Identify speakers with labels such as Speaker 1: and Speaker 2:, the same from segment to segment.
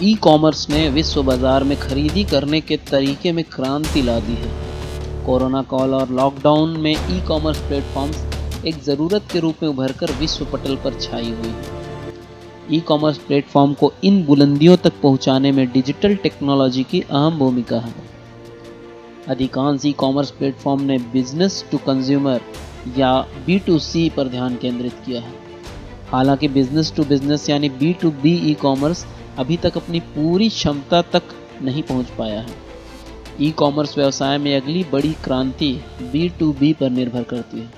Speaker 1: E commerce ने विश्व बाजार में खरीदी करने के तरीके में क्रांति ला दी है। कोरोना काल और लॉकडाउन में ई कॉमर्स प्लेटफॉर्म्स एक ज़रूरत के रूप में उभरकर विश्व पटल पर छाई हुई है। ई कॉमर्स प्लेटफॉर्म को इन बुलंदियों तक पहुंचाने में डिजिटल टेक्नोलॉजी की अहम भूमिका है। अधिकांश ई कॉमर्स प्लेटफॉर्म ने बिजनेस टू कंज्यूमर या B2C पर ध्यान केंद्रित किया है। हालांकि बिजनेस टू बिजनेस यानी B2B ई कॉमर्स अभी तक अपनी पूरी क्षमता तक नहीं पहुंच पाया है। ई कॉमर्स व्यवसाय में अगली बड़ी क्रांति B2B पर निर्भर करती है।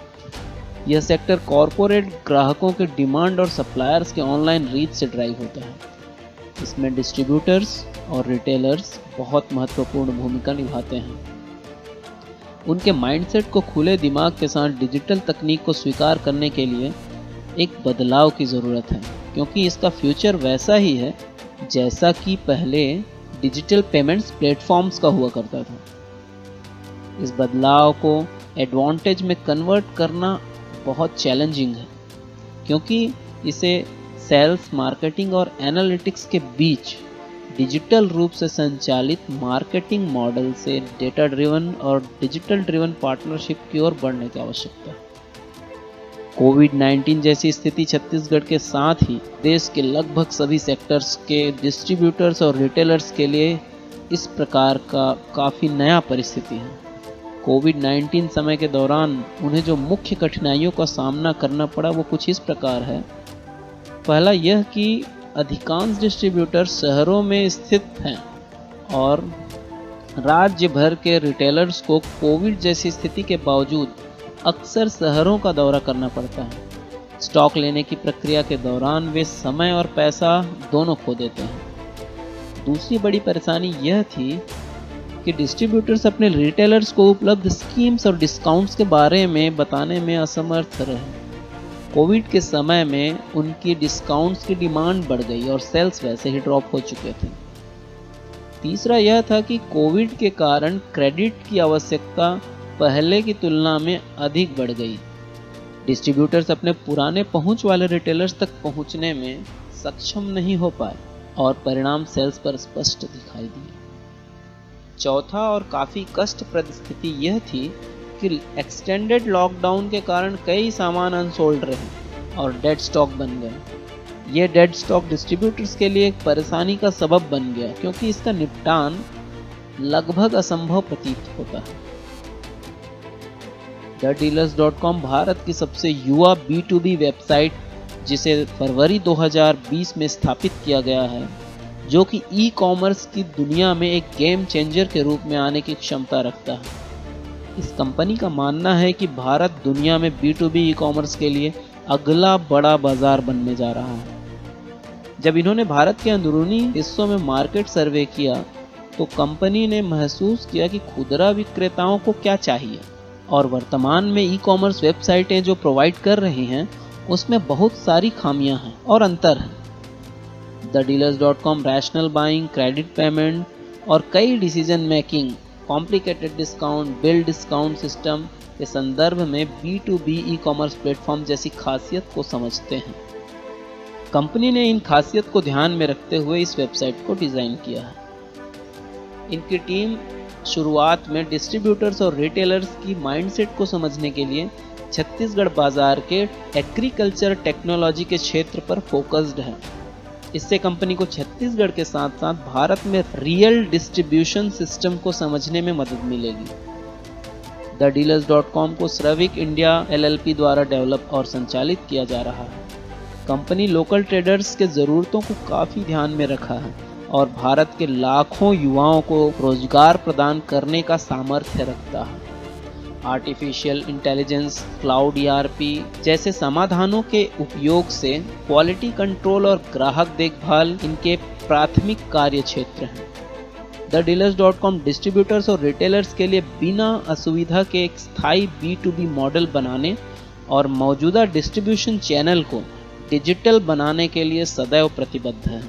Speaker 1: यह सेक्टर कॉरपोरेट ग्राहकों के डिमांड और सप्लायर्स के ऑनलाइन रीच से ड्राइव होता है। इसमें डिस्ट्रीब्यूटर्स और रिटेलर्स बहुत महत्वपूर्ण भूमिका निभाते हैं। उनके माइंडसेट को खुले दिमाग के साथ डिजिटल तकनीक को स्वीकार करने के लिए एक बदलाव की ज़रूरत है, क्योंकि इसका फ्यूचर वैसा ही है जैसा कि पहले डिजिटल पेमेंट्स प्लेटफॉर्म्स का हुआ करता था। इस बदलाव को एडवांटेज में कन्वर्ट करना बहुत चैलेंजिंग है, क्योंकि इसे सेल्स, मार्केटिंग और एनालिटिक्स के बीच डिजिटल रूप से संचालित मार्केटिंग मॉडल से डेटा ड्रिवन और डिजिटल ड्रिवन पार्टनरशिप की ओर बढ़ने की आवश्यकता है। कोविड-19 जैसी स्थिति छत्तीसगढ़ के साथ ही देश के लगभग सभी सेक्टर्स के डिस्ट्रीब्यूटर्स और रिटेलर्स के लिए इस प्रकार का काफ़ी नया परिस्थिति है। कोविड-19 समय के दौरान उन्हें जो मुख्य कठिनाइयों का सामना करना पड़ा वो कुछ इस प्रकार है। पहला यह कि अधिकांश डिस्ट्रीब्यूटर शहरों में स्थित हैं और राज्य भर के रिटेलर्स को कोविड जैसी स्थिति के बावजूद अक्सर शहरों का दौरा करना पड़ता है। स्टॉक लेने की प्रक्रिया के दौरान वे समय और पैसा दोनों खो देते हैं। दूसरी बड़ी परेशानी यह थी कि डिस्ट्रीब्यूटर्स अपने रिटेलर्स को उपलब्ध स्कीम्स और डिस्काउंट्स के बारे में बताने में असमर्थ रहे। कोविड के समय में उनकी डिस्काउंट्स की डिमांड बढ़ गई और सेल्स वैसे ही ड्रॉप हो चुके थे। तीसरा यह था कि कोविड के कारण क्रेडिट की आवश्यकता पहले की तुलना में अधिक बढ़ गई। डिस्ट्रीब्यूटर्स अपने पुराने पहुंच वाले रिटेलर्स तक पहुंचने में सक्षम नहीं हो पाए और परिणाम सेल्स पर स्पष्ट दिखाई दिए। चौथा और काफ़ी कष्टप्रद स्थिति यह थी कि एक्सटेंडेड लॉकडाउन के कारण कई सामान अनसोल्ड रहे और डेड स्टॉक बन गए। ये डेड स्टॉक डिस्ट्रीब्यूटर्स के लिए एक परेशानी का सबब बन गया, क्योंकि इसका निपटान लगभग असंभव प्रतीत होता है। thedealers.com भारत की सबसे युवा B2B वेबसाइट, जिसे फरवरी 2020 में स्थापित किया गया है, जो कि ई कॉमर्स की दुनिया में एक गेम चेंजर के रूप में आने की क्षमता रखता है। इस कंपनी का मानना है कि भारत दुनिया में B2B ई कॉमर्स के लिए अगला बड़ा बाजार बनने जा रहा है। जब इन्होंने भारत के अंदरूनी हिस्सों में मार्केट सर्वे किया तो कंपनी ने महसूस किया कि खुदरा विक्रेताओं को क्या चाहिए और वर्तमान में ई कॉमर्स वेबसाइटें जो प्रोवाइड कर रही हैं उसमें बहुत सारी खामियां हैं और अंतर है। thedealers.com rational buying, credit payment और कई decision making, complicated discount, bill discount system के संदर्भ में B2B ई कॉमर्स प्लेटफॉर्म जैसी खासियत को समझते हैं। कंपनी ने इन खासियत को ध्यान में रखते हुए इस वेबसाइट को डिज़ाइन किया है। इनकी टीम शुरुआत में डिस्ट्रीब्यूटर्स और रिटेलर्स की माइंडसेट को समझने के लिए छत्तीसगढ़ बाजार के एग्रीकल्चर टेक्नोलॉजी के क्षेत्र पर फोकस्ड है। इससे कंपनी को छत्तीसगढ़ के साथ साथ भारत में रियल डिस्ट्रीब्यूशन सिस्टम को समझने में मदद मिलेगी। thedealers.com को श्रविक इंडिया LLP द्वारा डेवलप और संचालित किया जा रहा है। कंपनी लोकल ट्रेडर्स के ज़रूरतों को काफ़ी ध्यान में रखा है और भारत के लाखों युवाओं को रोजगार प्रदान करने का सामर्थ्य रखता है। आर्टिफिशियल इंटेलिजेंस, क्लाउड ERP जैसे समाधानों के उपयोग से क्वालिटी कंट्रोल और ग्राहक देखभाल इनके प्राथमिक कार्य क्षेत्र हैं। thedealers.com डिस्ट्रीब्यूटर्स और रिटेलर्स के लिए बिना असुविधा के एक स्थायी B2B मॉडल बनाने और मौजूदा डिस्ट्रीब्यूशन चैनल को डिजिटल बनाने के लिए सदैव प्रतिबद्ध है।